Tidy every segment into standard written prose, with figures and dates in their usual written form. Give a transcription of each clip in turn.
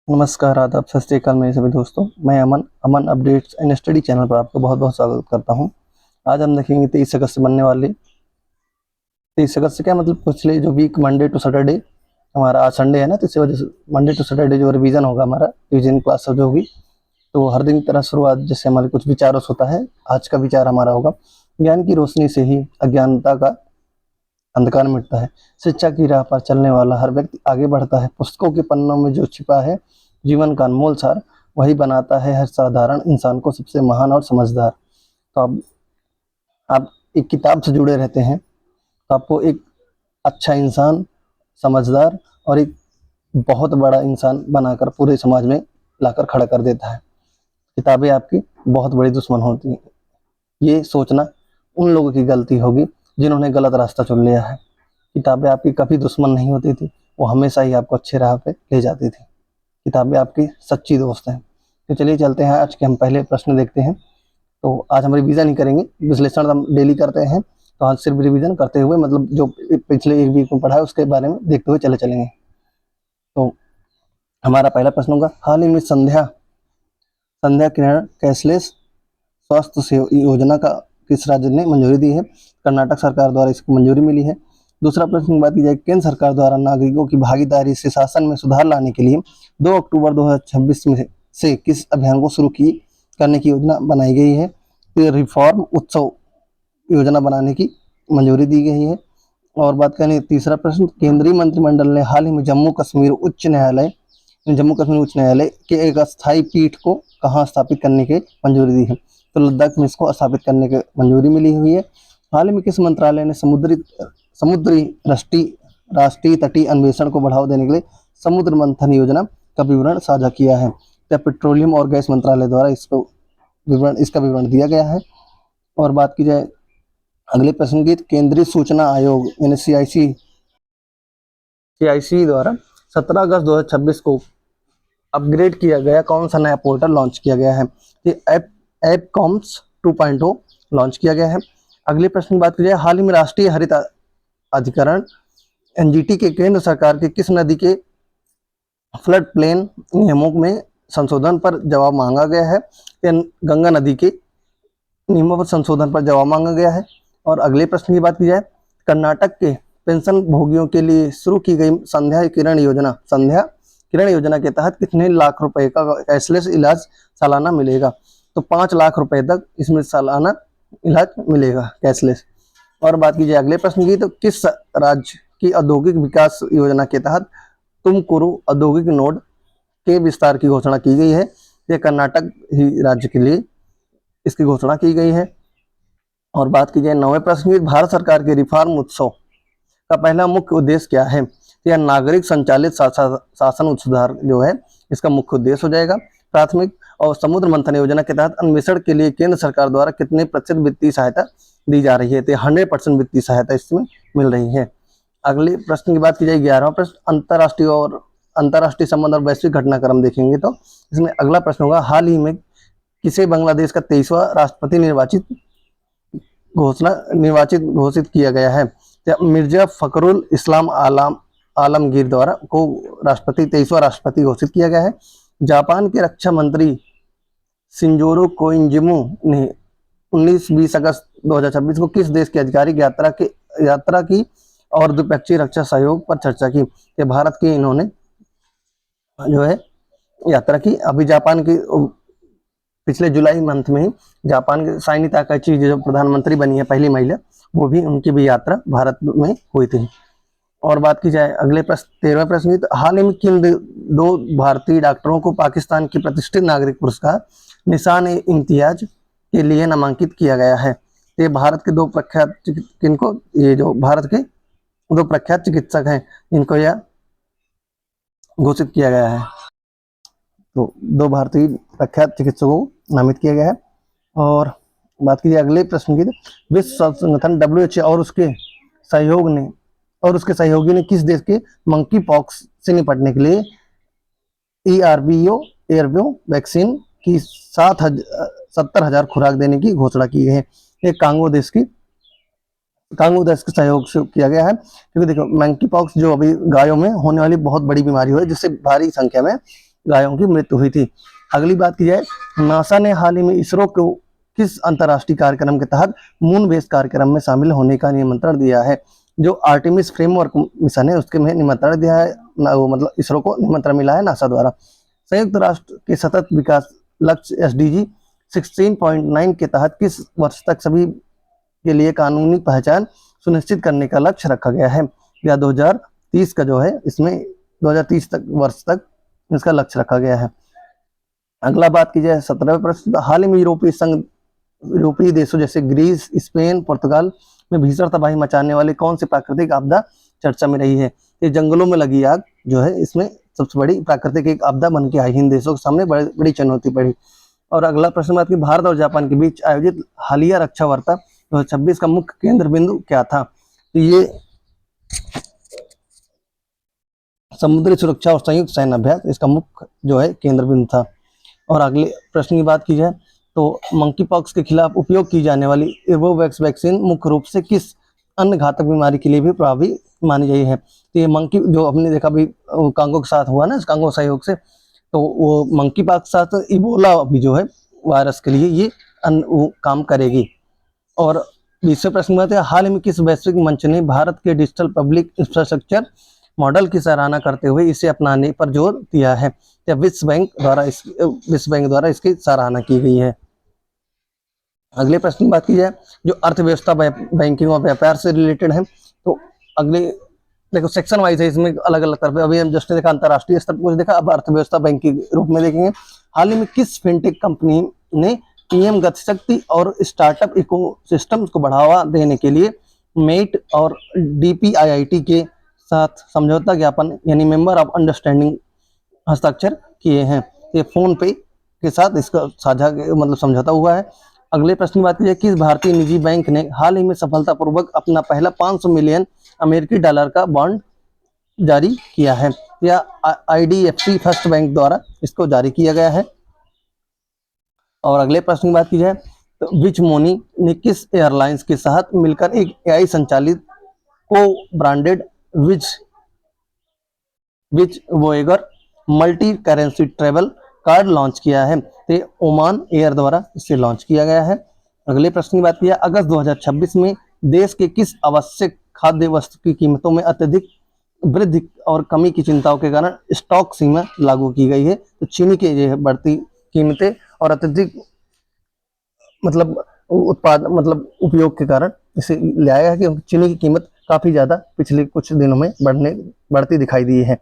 नमस्कार, आदाब, सत श्री अकाल मेरे सभी दोस्तों। मैं अमन अमन अपडेट्स एंड स्टडी चैनल पर आपका बहुत-बहुत स्वागत करता हूं। आज हम देखेंगे 23 अगस्त से बनने वाले 23 अगस्त से क्या मतलब पिछले जो वीक मंडे टू सैटरडे, हमारा आज संडे है ना, तो इसी वजह से मंडे टू सैटरडे जो रिवीजन होगा हमारा, रिवीजन क्लास जो होगी, तो हर दिन की तरह शुरुआत जैसे हमारे कुछ विचारों से होता है। आज का विचार हमारा होगा, ज्ञान की रोशनी से ही अज्ञानता का अंधकार मिटता है। शिक्षा की राह पर चलने वाला हर व्यक्ति आगे बढ़ता है। पुस्तकों के पन्नों में जो छिपा है जीवन का अनमोल सार, वही बनाता है हर साधारण इंसान को सबसे महान और समझदार। तो आप एक किताब से जुड़े रहते हैं तो आपको एक अच्छा इंसान, समझदार और एक बहुत बड़ा इंसान बनाकर पूरे समाज में लाकर खड़ा कर देता है। किताबें आपकी बहुत बड़ी दुश्मन होती हैं। ये सोचना उन लोगों की गलती होगी जिन्होंने गलत रास्ता चुन लिया है। किताबें आपकी कभी दुश्मन नहीं होती थी, वो हमेशा ही आपको अच्छे राह पे ले जाती थी। किताबें आपकी सच्ची दोस्त हैं। तो चलिए चलते हैं, आज के हम पहले प्रश्न देखते हैं। तो आज हम रिवीजन ही करेंगे, विश्लेषण हम डेली करते हैं, तो आज सिर्फ रिवीजन करते हुए मतलब जो पिछले एक वीक में पढ़ा है उसके बारे में देखते हुए चलेंगे। तो हमारा पहला प्रश्न होगा, हाल ही में संध्या संध्या किरण कैशलेस स्वास्थ्य योजना का किस राज्य ने मंजूरी दी है? कर्नाटक सरकार द्वारा इसको मंजूरी मिली है। दूसरा प्रश्न की बात की जाए, केंद्र सरकार द्वारा नागरिकों की भागीदारी से शासन में सुधार लाने के लिए 2 अक्टूबर 2026 में से किस अभियान को शुरू करने की योजना बनाई गई है? तो रिफॉर्म उत्सव योजना बनाने की मंजूरी दी गई है। और बात करें तीसरा प्रश्न, केंद्रीय मंत्रिमंडल ने हाल ही में जम्मू कश्मीर उच्च न्यायालय के एक अस्थायी पीठ को कहाँ स्थापित करने की मंजूरी दी है? तो लद्दाख में इसको स्थापित करने की मंजूरी मिली हुई है। हाल ही में किस मंत्रालय ने समुद्री राष्ट्रीय तटीय अन्वेषण को बढ़ावा देने के लिए समुद्र मंथन योजना का विवरण साझा किया है? तो पेट्रोलियम और गैस मंत्रालय द्वारा इसका विवरण दिया गया है। और बात की जाए अगले प्रश्न की, केंद्रीय सूचना आयोग यानी CIC द्वारा 17 अगस्त 2026 को अपग्रेड किया गया कौन सा नया पोर्टल लॉन्च किया गया है? ये ऐप कॉम्स 2.0 लॉन्च किया गया है। अगले प्रश्न की बात की जाए, हाल ही में राष्ट्रीय हरित अधिकरण NGT के केंद्र सरकार के किस नदी के फ्लड प्लेन नियमों में संशोधन पर जवाब मांगा गया है? गंगा नदी के नियमों पर संशोधन पर जवाब मांगा गया है। और अगले प्रश्न की बात की जाए, कर्नाटक के पेंशन भोगियों के लिए शुरू की गई संध्या किरण योजना के तहत कितने लाख रुपए का कैशलेस इलाज सालाना मिलेगा? तो 5 लाख रुपए तक इसमें सालाना इलाज मिलेगा कैशलेस। और बात की जाए अगले प्रश्न की, तो किस राज्य की औद्योगिक विकास योजना के तहत तुमकुरु औद्योगिक नोड के विस्तार की घोषणा की गई है? ये कर्नाटक ही राज्य के लिए इसकी घोषणा की गई है। और बात की जाए 9वें प्रश्न की, भारत सरकार के रिफॉर्म उत्सव का पहला मुख्य उद्देश्य क्या है? यह नागरिक संचालित शासन सुधार जो है इसका मुख्य उद्देश्य हो जाएगा। प्राथमिक और समुद्र मंथन योजना के तहत अन्वेषण के लिए केंद्र सरकार द्वारा कितने प्रतिशत वित्तीय सहायता दी जा रही है? तो 100% वित्तीय सहायता इसमें मिल रही है। अगले प्रश्न की बात की जाए 11वां प्रश्न, अंतर्राष्ट्रीय संबंध और वैश्विक घटनाक्रम देखेंगे। तो इसमें अगला प्रश्न होगा, हाल ही में किसे बांग्लादेश का 23वां राष्ट्रपति घोषित किया गया है? मिर्जा फखरुल इस्लाम आलमगीर द्वारा को 23वां राष्ट्रपति घोषित किया गया है। जापान के रक्षा मंत्री शिंजोरो कोइंजमू ने 19-20 अगस्त 2026 को किस देश की आधिकारिक यात्रा की और द्विपक्षीय रक्षा सहयोग पर चर्चा की? कि भारत के इन्होंने जो है यात्रा की। अभी जापान की पिछले जुलाई मंथ में ही जापान के साइनी ताकाची जो प्रधानमंत्री बनी है पहली महिला, वो भी उनकी भी यात्रा भारत में हुई थी। और बात की जाए अगले प्रश्न 13वें प्रश्न की, तो हाल ही में किन 2 भारतीय डॉक्टरों को पाकिस्तान की प्रतिष्ठित नागरिक पुरस्कार निशान ए इम्तियाज के लिए नामांकित किया गया है? ये भारत के 2 प्रख्यात भारत के 2 प्रख्यात चिकित्सक हैं, इनको यह घोषित किया गया है। तो 2 भारतीय प्रख्यात चिकित्सकों को नामित किया गया है। और बात कीजिए अगले प्रश्न की, विश्व स्वास्थ्य संगठन WHO और उसके सहयोगी ने किस देश के मंकी पॉक्स से निपटने के लिए ERVO वैक्सीन की 70,000 खुराक देने की घोषणा की है? ये कांगो देश के सहयोग से किया गया है। क्योंकि देखो मंकी पॉक्स जो अभी गायों में होने वाली बहुत बड़ी बीमारी है, जिससे भारी संख्या में गायों की मृत्यु हुई थी। अगली बात की जाए, नासा ने हाल ही में इसरो को किस अंतर्राष्ट्रीय कार्यक्रम के तहत मून बेस कार्यक्रम में शामिल होने का निमंत्रण दिया है? जो आर्टेमिस फ्रेमवर्क मिशन है उसके में निमंत्रण दिया है वो मतलब इसरो को निमंत्रण मिला है नासा द्वारा। संयुक्त राष्ट्र के सतत विकास लक्ष्य SDG 16.9 के तहत किस वर्ष तक सभी के लिए कानूनी पहचान सुनिश्चित करने का लक्ष्य रखा गया है? या 2030 का जो है इसमें 2030 तक वर्ष तक इसका लक्ष्य रखा गया है। अगला बात की जाए 17वें प्रश्न, हाल ही में यूरोपीय देशों जैसे ग्रीस, स्पेन, पुर्तगाल में भीषण तबाही मचाने वाली कौन सी प्राकृतिक आपदा चर्चा में रही है? ये जंगलों में लगी आग जो है इसमें सबसे बड़ी प्राकृतिक एक आपदा बन के आई, इन देशों के सामने बड़ी चुनौती पड़ी। और अगला प्रश्न बात की, भारत और जापान के बीच आयोजित हालिया रक्षा वार्ता 2026 का मुख्य केंद्र बिंदु क्या था? तो ये समुद्री सुरक्षा और संयुक्त सैन्य अभ्यास इसका मुख्य जो है केंद्र बिंदु था। और अगले प्रश्न की बात की जाए तो मंकी पॉक्स के खिलाफ उपयोग की जाने वाली एर्बोवैक्स वैक्सीन मुख्य रूप से किस अन्य घातक बीमारी के लिए भी प्रभावी मानी गई है? तो ये मंकी जो हमने देखा भी कांगो के साथ हुआ ना, कांगो सहयोग से, तो वो मंकी पॉक्स के साथ इबोला भी जो है वायरस के लिए ये वो काम करेगी। और 20वें प्रश्न में हाल ही में किस वैश्विक मंच ने भारत के डिजिटल पब्लिक इंफ्रास्ट्रक्चर मॉडल की सराहना करते हुए इसे अपनाने पर जोर दिया है? या विश्व बैंक द्वारा इसकी सराहना की गई है। अगले प्रश्न की बात की जाए जो अर्थव्यवस्था बैंकिंग और व्यापार से रिलेटेड है, तो अगले देखो सेक्शन वाइज है, इसमें अलग अलग तरफ अभी हम जस्ट देखा अंतरराष्ट्रीय स्तर पर कुछ देखा, अब अर्थव्यवस्था बैंकिंग के रूप में देखेंगे। हाल ही में किस फिनटेक कंपनी ने PM गति शक्ति और स्टार्टअप इकोसिस्टम को बढ़ावा देने के लिए मेट और DPIIT के साथ समझौता ज्ञापन यानी मेंबर ऑफ अंडरस्टैंडिंग हस्ताक्षर किए हैं? ये फोन पे के साथ इसका साझा मतलब समझौता हुआ है। अगले प्रश्न की बात की जाए, किस भारतीय निजी बैंक ने हाल ही में सफलतापूर्वक अपना पहला 500 मिलियन अमेरिकी डॉलर का बॉन्ड जारी किया है? या IDFC फर्स्ट बैंक द्वारा इसको जारी किया गया है? और अगले प्रश्न की बात की जाए तो विच मोनी ने किस एयरलाइंस के साथ मिलकर एक AI संचालित cobranded which voyager multi currency travel card launch किया है? तो ओमान एयर द्वारा इसे लॉन्च किया गया है। अगले प्रश्न की बात की जाए, अगस्त 2026 में देश के किस आवश्यक खाद्य वस्तु की कीमतों में अत्यधिक वृद्धि और कमी की चिंताओं के कारण स्टॉक सीमा लागू की गई है? तो चीनी के जो है बढ़ती कीमतें और अत्यधिक मतलब उत्पाद मतलब उपयोग के कारण इसे लाया है कि चीनी की कीमत काफी ज्यादा पिछले कुछ दिनों में बढ़ती दिखाई दी है।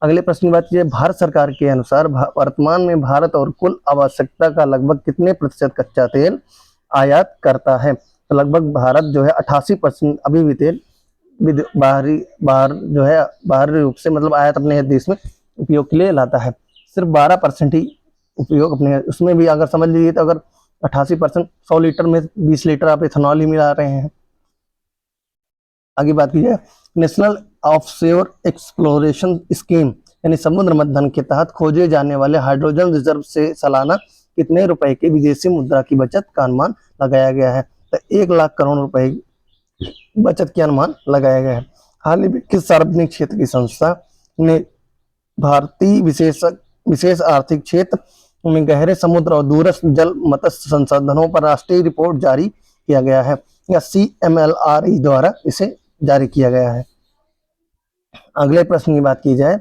अगले प्रश्न की बात कीजिए, भारत सरकार के अनुसार वर्तमान में भारत और कुल आवश्यकता का लगभग कितने प्रतिशत कच्चा तेल आयात करता है? तो लगभग भारत जो है 88% अभी भी तेल बाहरी रूप से मतलब आयात अपने देश में उपयोग के लिए लाता है। सिर्फ 12% ही उपयोग अपने, उसमें भी अगर समझ लीजिए तो अगर 88% 100 लीटर में 20 लीटर आप इथेनॉल ही मिला रहे हैं। आगे बात की जाए, नेशनल ऑफशोर एक्सप्लोरेशन स्कीम यानी समुद्र मंथन के तहत खोजे जाने वाले हाइड्रोजन रिजर्व से सालाना कितने रुपए की विदेशी मुद्रा की बचत का अनुमान लगाया गया है? तो 1 लाख करोड़ रुपए बचत के अनुमान लगाया गया है। हाल ही में किस सार्वजनिक क्षेत्र की संस्था ने भारतीय विशेष आर्थिक क्षेत्र में गहरे समुद्र और दूरस्थ जल मत्स्य संसाधनों पर राष्ट्रीय रिपोर्ट जारी किया गया है? या CMLRE द्वारा इसे जारी किया गया है? अगले प्रश्न की बात की जाए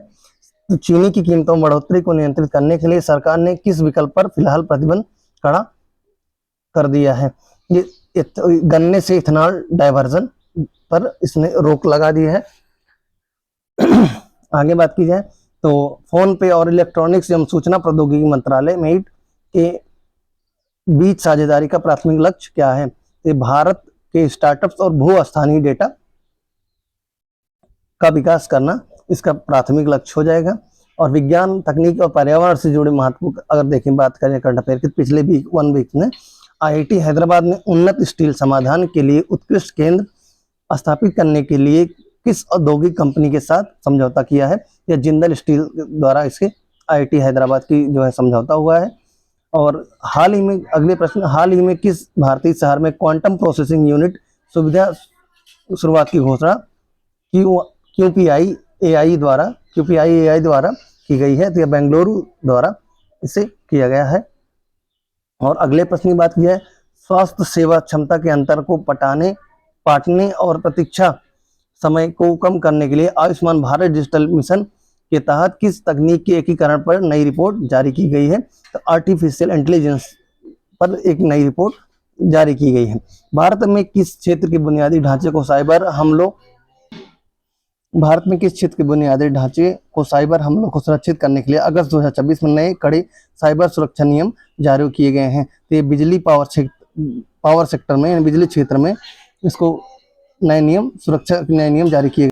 तो चीनी की कीमतों में बढ़ोतरी को नियंत्रित करने के लिए सरकार ने किस विकल्प पर फिलहाल प्रतिबंध कड़ा कर दिया है? ये गन्ने से इथेनॉल डाइवर्जन पर इसने रोक लगा दी है। आगे बात की जाए तो फोन पे और इलेक्ट्रॉनिक्स एवं सूचना प्रौद्योगिकी मंत्रालय मेट के बीच साझेदारी का प्राथमिक लक्ष्य क्या है? ये भारत के स्टार्टअप्स और भू स्थानीय डेटा का विकास करना इसका प्राथमिक लक्ष्य हो जाएगा। और विज्ञान, तकनीक और पर्यावरण से जुड़े महत्वपूर्ण अगर देखें बात करें करंट अफेयर की, पिछले वन वीक में IIT हैदराबाद ने उन्नत स्टील समाधान के लिए उत्कृष्ट केंद्र स्थापित करने के लिए किस औद्योगिक कंपनी के साथ समझौता किया है? या जिंदल स्टील द्वारा इसके IIT हैदराबाद की जो है समझौता हुआ है। और हाल ही में अगले प्रश्न, हाल ही में किस भारतीय शहर में क्वांटम प्रोसेसिंग यूनिट सुविधा शुरुआत की घोषणा QPI AI द्वारा की गई है, तो यह बेंगलुरु द्वारा इसे किया गया है। और अगले प्रश्न की बात की जाए, स्वास्थ्य सेवा क्षमता के अंतर को पाटने और प्रतीक्षा समय को कम करने के लिए आयुष्मान भारत डिजिटल मिशन के तहत किस तकनीक के एकीकरण पर नई रिपोर्ट जारी की गई है? तो आर्टिफिशियल इंटेलिजेंस पर एक नई रिपोर्ट जारी की गई है। भारत में किस क्षेत्र के बुनियादी ढांचे को साइबर हमलों को सुरक्षित करने के लिए अगस्त 2024 में नए कड़े साइबर सुरक्षा नियम जारी किए गए हैं? तो ये बिजली पावर सेक्टर में, बिजली क्षेत्र में इसको सुरक्षा नए नियम जारी किए गए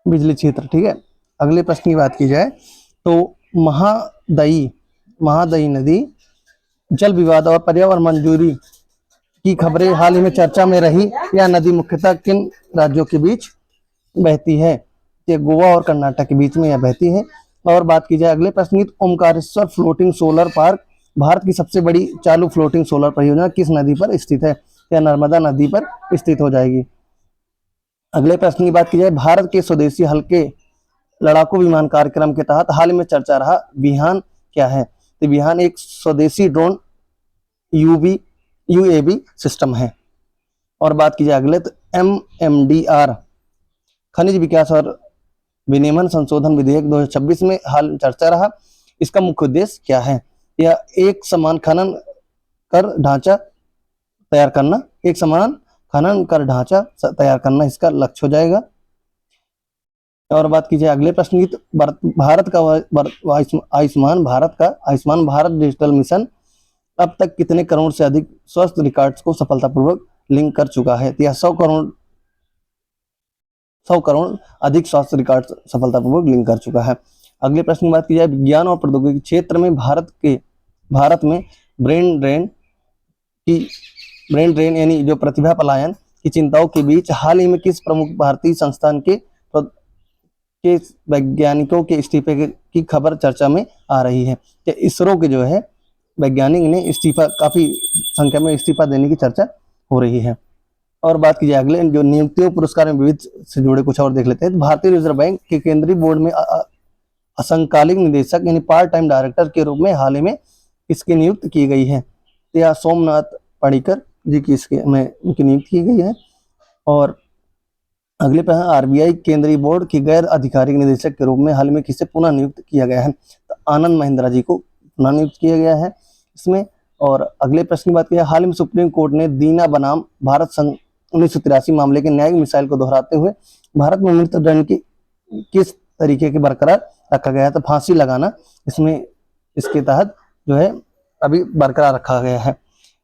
बिजली क्षेत्र। ठीक है, अगले प्रश्न की बात की जाए तो महादई नदी जल विवाद और पर्यावरण मंजूरी की खबरें हाल ही में चर्चा में रही। यह नदी मुख्यतः किन राज्यों के बीच बहती है? ये गोवा और कर्नाटक के बीच में यह बहती है। और बात की जाए अगले प्रश्न की, Omkareshwar floating solar park Bharat की सबसे बड़ी चालू फ्लोटिंग सोलर परियोजना किस नदी पर स्थित है? या नर्मदा नदी पर स्थित हो जाएगी। अगले प्रश्न की बात की जाए, भारत के स्वदेशी हल्के लड़ाकू विमान कार्यक्रम के तहत हाल में चर्चा रहा विहान क्या है? तो विहान एक स्वदेशी ड्रोन यूएवी सिस्टम है। और बात की जाए अगले, तो MMDR खनिज विकास और विनियमन संशोधन विधेयक 2026 में हाल में चर्चा रहा। इसका मुख्य उद्देश्य क्या है? यह एक समान खनन कर ढांचा तैयार करना इसका लक्ष्य हो जाएगा। और बात की जाए अगले प्रश्न की, तो भारत का आयुष्मान भारत डिजिटल मिशन अब तक कितने करोड़ से अधिक स्वास्थ्य रिकॉर्ड्स को सफलतापूर्वक लिंक कर चुका है? तो यह 100 करोड़ अधिक स्वास्थ्य रिकॉर्ड सफलतापूर्वक लिंक कर चुका है। अगले प्रश्न की बात की जाए, विज्ञान और प्रौद्योगिकी क्षेत्र में भारत में ब्रेन ड्रेन यानी जो प्रतिभा पलायन की चिंताओं के बीच हाल ही में किस प्रमुख भारतीय संस्थान के वैज्ञानिकों के इस्तीफे की खबर चर्चा में आ रही है? कि इसरो के जो है वैज्ञानिक ने काफी संख्या में इस्तीफा देने की चर्चा हो रही है। और बात की जाए अगले जो नियुक्तियों पुरस्कार में विविध से जुड़े कुछ और देख लेते हैं। भारतीय रिजर्व बैंक के केंद्रीय बोर्ड में असंकालिक निदेशक यानी पार्ट टाइम डायरेक्टर के रूप में हाल ही में इसकी नियुक्ति की गई है? तो यह सोमनाथ पडिक्कर जी की उनकी नियुक्ति की गई है। और अगले पर RBI केंद्रीय बोर्ड के गैर आधिकारिक निदेशक के रूप में हाल में किसे पुनः नियुक्त किया गया है? तो आनंद महिंद्रा जी को पुनः नियुक्त किया गया है इसमें। और अगले प्रश्न की बात की, हाल में सुप्रीम कोर्ट ने दीना बनाम भारत संघ 1983 मामले के न्यायिक मिसाइल को दोहराते हुए भारत में मृत्युदंड की किस तरीके के बरकरार रखा गया है? तो फांसी लगाना इसके तहत जो है अभी बरकरार रखा गया है।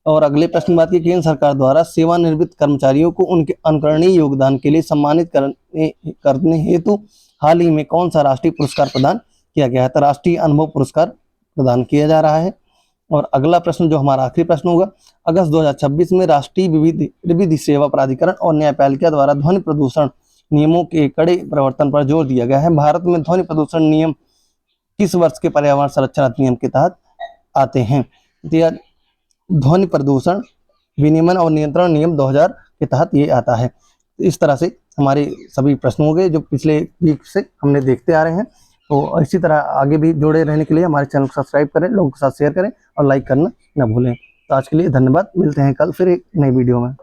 और अगले प्रश्न की बात की, केंद्र सरकार द्वारा सेवानिवृत्त कर्मचारियों को उनके अनुकरणीय योगदान के लिए सम्मानित करने हेतु हाल ही में कौन सा राष्ट्रीय पुरस्कार प्रदान किया गया है? तो राष्ट्रीय अनुभव पुरस्कार प्रदान किया जा रहा है। और अगला प्रश्न जो हमारा आखिरी प्रश्न होगा, अगस्त 2026 में राष्ट्रीय विधि सेवा प्राधिकरण और न्यायपालिका द्वारा ध्वनि प्रदूषण नियमों के कड़े प्रवर्तन पर जोर दिया गया है। भारत में ध्वनि प्रदूषण नियम किस वर्ष के पर्यावरण संरक्षण अधिनियम के तहत आते हैं? ध्वनि प्रदूषण विनियमन और नियंत्रण नियम 2000 के तहत ये आता है। इस तरह से हमारे सभी प्रश्न हो गए जो पिछले वीक से हमने देखते आ रहे हैं। तो इसी तरह आगे भी जुड़े रहने के लिए हमारे चैनल को सब्सक्राइब करें, लोगों के साथ शेयर करें और लाइक करना न भूलें। तो आज के लिए धन्यवाद, मिलते हैं कल फिर एक नई वीडियो में।